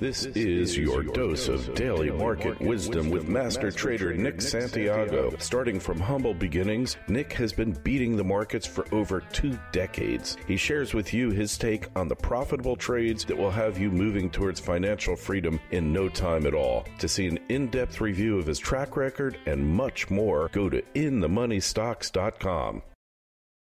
This is your dose of daily market wisdom with master trader Nick Santiago. Starting from humble beginnings, Nick has been beating the markets for over 2 decades. He shares with you his take on the profitable trades that will have you moving towards financial freedom in no time at all. To see an in-depth review of his track record and much more, go to inthemoneystocks.com.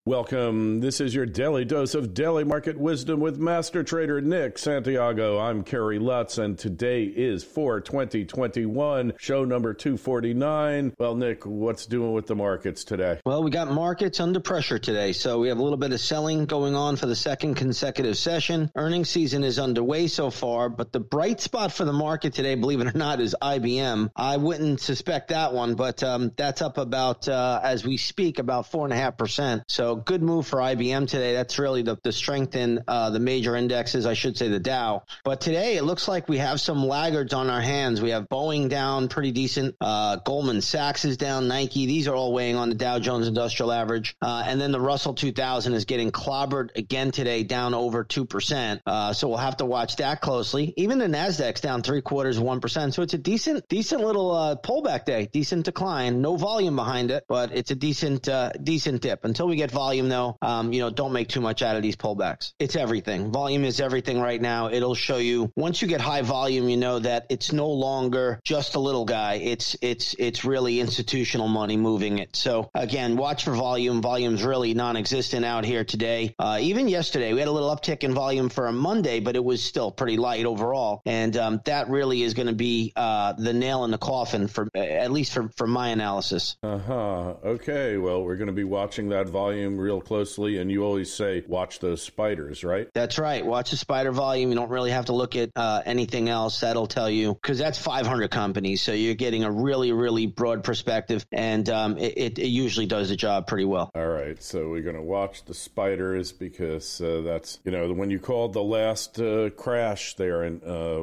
Welcome. This is your daily dose of daily market wisdom with master trader Nick Santiago. I'm Kerry Lutz, and today is 4/2021, show number 249. Well, Nick, what's doing with the markets today? Well, we got markets under pressure today, so we have a little bit of selling going on for the second consecutive session. Earnings season is underway so far, but the bright spot for the market today, believe it or not, is IBM. I wouldn't suspect that one, but that's up about, as we speak, about 4.5%. So good move for IBM today. That's really the strength in the major indexes, I should say the Dow. But today it looks like we have some laggards on our hands. We have Boeing down pretty decent. Goldman Sachs is down. Nike. These are all weighing on the Dow Jones Industrial Average. And then the Russell 2000 is getting clobbered again today, down over 2%. So we'll have to watch that closely. Even the Nasdaq's down 0.75%. So it's a decent little pullback day, decent decline. No volume behind it, but it's a decent dip. Until we get volume, though, don't make too much out of these pullbacks. It's everything. Volume is everything right now. It'll show you once you get high volume, you know that it's no longer just a little guy. It's really institutional money moving it. So again, watch for volume. Volume's really non-existent out here today. Even yesterday, we had a little uptick in volume for a Monday, but it was still pretty light overall. And that really is going to be the nail in the coffin for at least for my analysis. Okay. Well, we're going to be watching that volume real closely, and you always say watch those spiders, right? That's right. Watch the spider volume. You don't really have to look at anything else. That'll tell you, because that's 500 companies, so you're getting a really, really broad perspective, and it usually does the job pretty well. All right, so we're going to watch the spiders because that's, when you called the last crash there in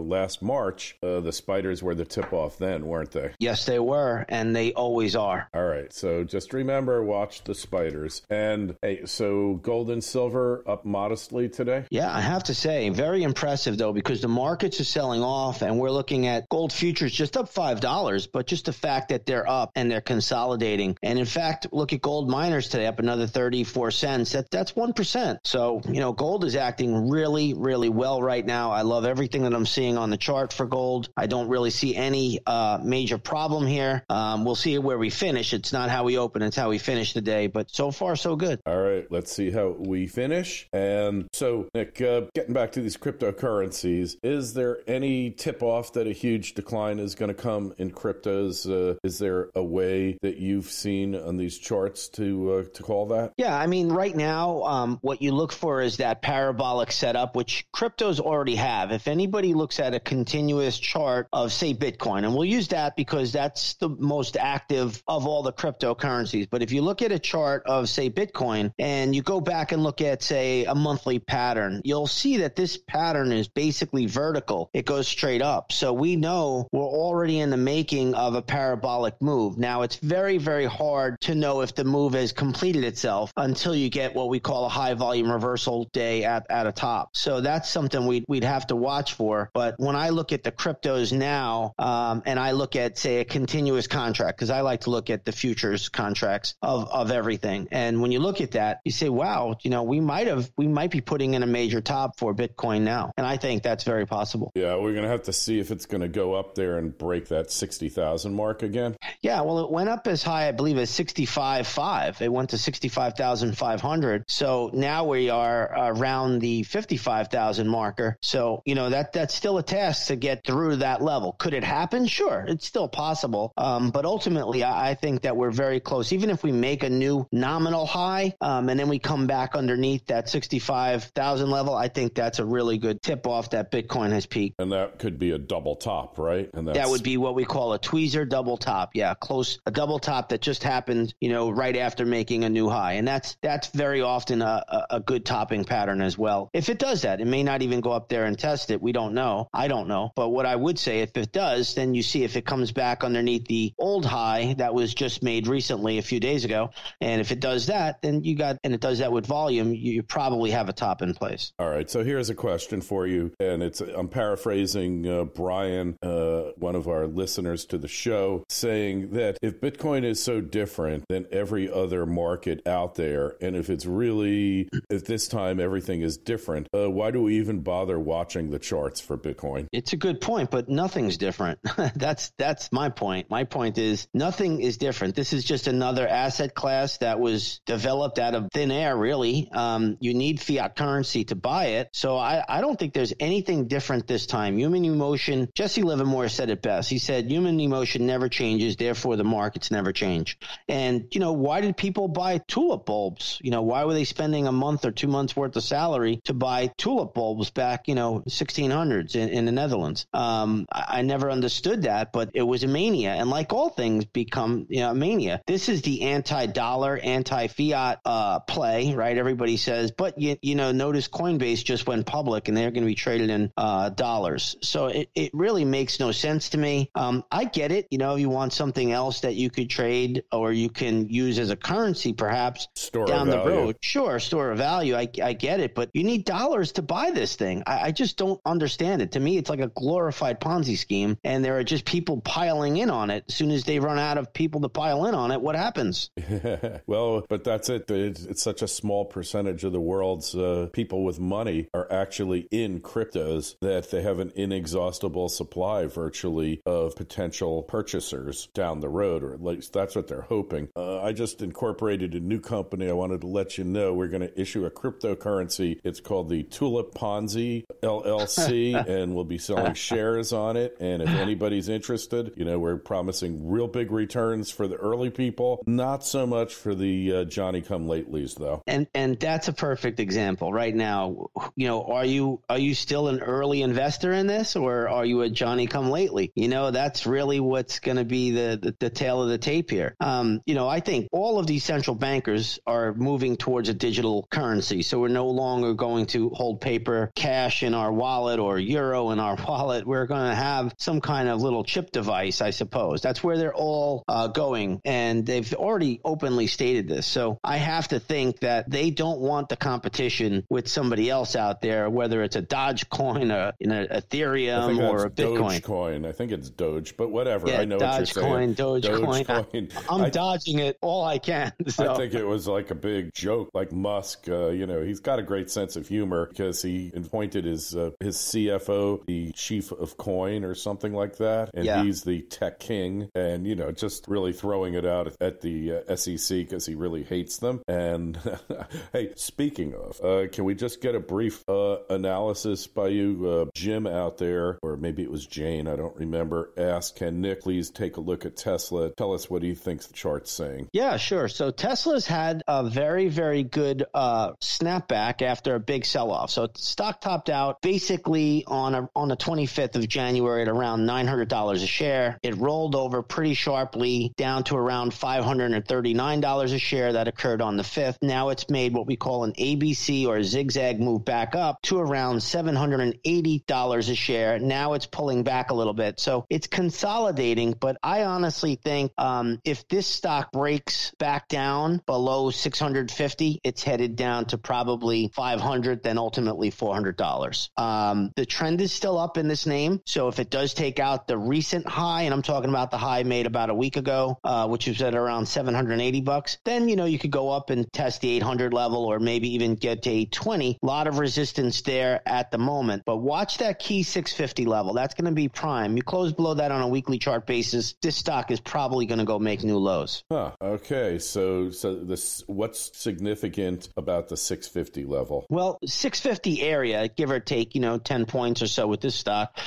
last March, the spiders were the tip-off then, weren't they? Yes, they were, and they always are. All right, so just remember, watch the spiders. And hey, so gold and silver up modestly today? Yeah, I have to say, very impressive though, because the markets are selling off and we're looking at gold futures just up $5, but just the fact that they're up and they're consolidating. And in fact, look at gold miners today up another 34 cents. That's 1%. So, gold is acting really, really well right now. I love everything that I'm seeing on the chart for gold. I don't really see any major problem here. We'll see where we finish. It's not how we open, it's how we finish the day, but so far so good. All right, let's see how we finish. And so, Nick, getting back to these cryptocurrencies, is there any tip-off that a huge decline is going to come in cryptos? Is there a way that you've seen on these charts to call that? Yeah, I mean, right now, what you look for is that parabolic setup, which cryptos already have. If anybody looks at a continuous chart of, say, Bitcoin, and we'll use that because that's the most active of all the cryptocurrencies. But if you look at a chart of, say, Bitcoin, and you go back and look at, say, a monthly pattern, you'll see that this pattern is basically vertical. It goes straight up. So we know we're already in the making of a parabolic move. Now, it's very, very hard to know if the move has completed itself until you get what we call a high volume reversal day at a top. So that's something we'd have to watch for. But when I look at the cryptos now, and I look at, say, a continuous contract, because I like to look at the futures contracts of everything. And when you look at that, you say, wow, we might be putting in a major top for Bitcoin now. And I think that's very possible. Yeah, we're going to have to see if it's going to go up there and break that 60,000 mark again. Yeah, well, it went up as high, I believe, as 65.5. It went to 65,500. So now we are around the 55,000 marker. So, that's still a task to get through that level. Could it happen? Sure, it's still possible. But ultimately, I think that we're very close. Even if we make a new nominal high, and then we come back underneath that 65,000 level, I think that's a really good tip-off that Bitcoin has peaked. And that could be a double top, right? And that would be what we call a tweezer double top. Yeah, close, a double top that just happened, right after making a new high. And that's very often a good topping pattern as well. If it does that, it may not even go up there and test it. We don't know. I don't know. But what I would say, if it does, then you see if it comes back underneath the old high that was just made recently a few days ago. And if it does that, and it does that with volume, you probably have a top in place. All right. So here's a question for you. And I'm paraphrasing Brian, one of our listeners to the show, saying that if Bitcoin is so different than every other market out there, and if this time everything is different, why do we even bother watching the charts for Bitcoin? It's a good point, but nothing's different. That's my point. My point is nothing is different. This is just another asset class that was developed out of thin air, really. You need fiat currency to buy it. So I don't think there's anything different this time. Human emotion, Jesse Livermore said it best. He said, human emotion never changes, therefore the markets never change. And, why did people buy tulip bulbs? Why were they spending a month or 2 months worth of salary to buy tulip bulbs back, 1600s in the Netherlands? I never understood that, but it was a mania. And like all things become a mania. This is the anti-dollar, anti-fiat play, right? Everybody says, but notice Coinbase just went public and they're going to be traded in dollars. So it really makes no sense to me. I get it. You want something else that you could trade or you can use as a currency, perhaps down the road. Sure, store of value. I get it, but you need dollars to buy this thing. I just don't understand it. To me, it's like a glorified Ponzi scheme, and there are just people piling in on it. As soon as they run out of people to pile in on it, what happens? Well, but that's it. It's such a small percentage of the world's people with money are actually in cryptos that they have an inexhaustible supply virtually of potential purchasers down the road, or at least that's what they're hoping. I just incorporated a new company. I wanted to let you know we're going to issue a cryptocurrency. It's called the Tulip Ponzi LLC, and we'll be selling shares on it. And if anybody's interested, we're promising real big returns for the early people, not so much for the Johnny-come-latelys, though. And that's a perfect example right now. Are you still an early investor in this, or are you a Johnny-come-lately? That's really what's going to be the tail of the tape here. I think all of these central bankers are moving towards a digital currency. So we're no longer going to hold paper cash in our wallet or euro in our wallet. We're going to have some kind of little chip device, I suppose. That's where they're all going. And they've already openly stated this. So I have to think that they don't want the competition with somebody else out there, whether it's a Dogecoin, an Ethereum, or a Bitcoin. Dogecoin. I think it's Doge, but whatever. Yeah, I know what you're saying. Dogecoin. I'm dodging it all I can. So. I think it was like a big joke, like Musk. He's got a great sense of humor because he appointed his CFO the chief of coin or something like that, and he's the tech king, and just really throwing it out at the SEC because he really hates them. And hey, speaking of, can we just get a brief analysis by you, Jim out there, or maybe it was Jane, I don't remember, asked, can Nick please take a look at Tesla? Tell us what he thinks the chart's saying. Yeah, sure. So Tesla's had a very, very good snapback after a big sell-off. So stock topped out basically on the 25th of January at around $900 a share. It rolled over pretty sharply down to around $539 a share. That occurred on the 5th. Now it's made what we call an ABC or zigzag move back up to around $780 a share. Now it's pulling back a little bit. So it's consolidating, but I honestly think if this stock breaks back down below 650, it's headed down to probably 500, then ultimately $400. The trend is still up in this name. So if it does take out the recent high, and I'm talking about the high made about a week ago, which was at around $780, then, you could go up and test the 800 level or maybe even get to 820. A lot of resistance there at the moment, but watch that key 650 level. That's going to be prime. You close below that on a weekly chart basis, this stock is probably going to go make new lows. Okay. So this, what's significant about the 650 level? Well, 650 area, give or take, 10 points or so with this stock,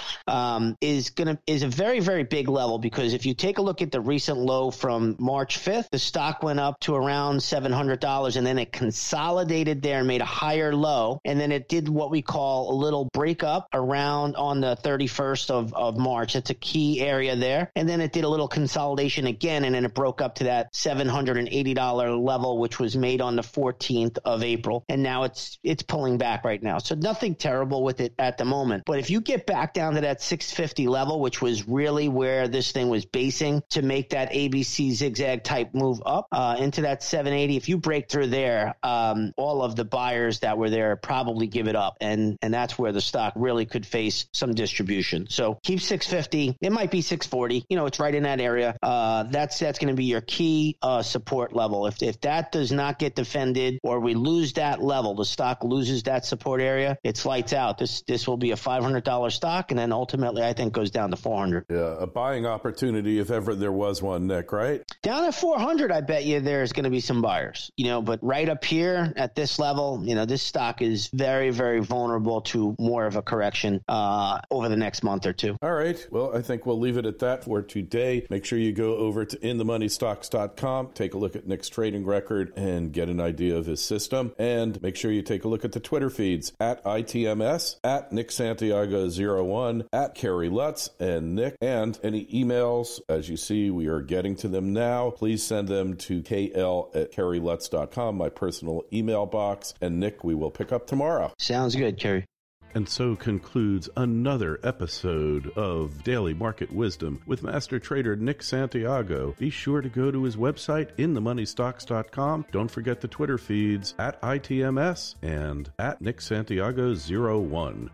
is a very, very big level, because if you take a look at the recent low from March 5th, the stock went up to around $700, and then it consolidated there and made a higher low, and then it did what we call a little breakup around on the 31st of March. It's a key area there, and then it did a little consolidation again, and then it broke up to that $780 level, which was made on the 14th of April, and now it's pulling back right now. So nothing terrible with it at the moment. But if you get back down to that 650 level, which was really where this thing was basing to make that ABC zigzag type move up into that $780 180. If you break through there, all of the buyers that were there probably give it up, and that's where the stock really could face some distribution. So keep 650. It might be 640. It's right in that area. That's going to be your key support level. If that does not get defended, or we lose that level, the stock loses that support area, it's lights out. This will be a $500 stock, and then ultimately I think goes down to 400. Yeah, a buying opportunity if ever there was one, Nick, right? Down at 400, I bet you there's going to be some buyers, but right up here at this level, this stock is very, very vulnerable to more of a correction over the next month or two. All right. Well, I think we'll leave it at that for today. Make sure you go over to inthemoneystocks.com, take a look at Nick's trading record and get an idea of his system. And make sure you take a look at the Twitter feeds at ITMS, at Nick Santiago01, at Kerry Lutz and Nick, and any emails. As you see, we are getting to them now. Please send them to kl@kerrylutz.com, my personal email box. And Nick, we will pick up tomorrow. Sounds good, Kerry. And so concludes another episode of Daily Market Wisdom with Master Trader Nick Santiago. Be sure to go to his website, inthemoneystocks.com. Don't forget the Twitter feeds at ITMS and at Nick Santiago01.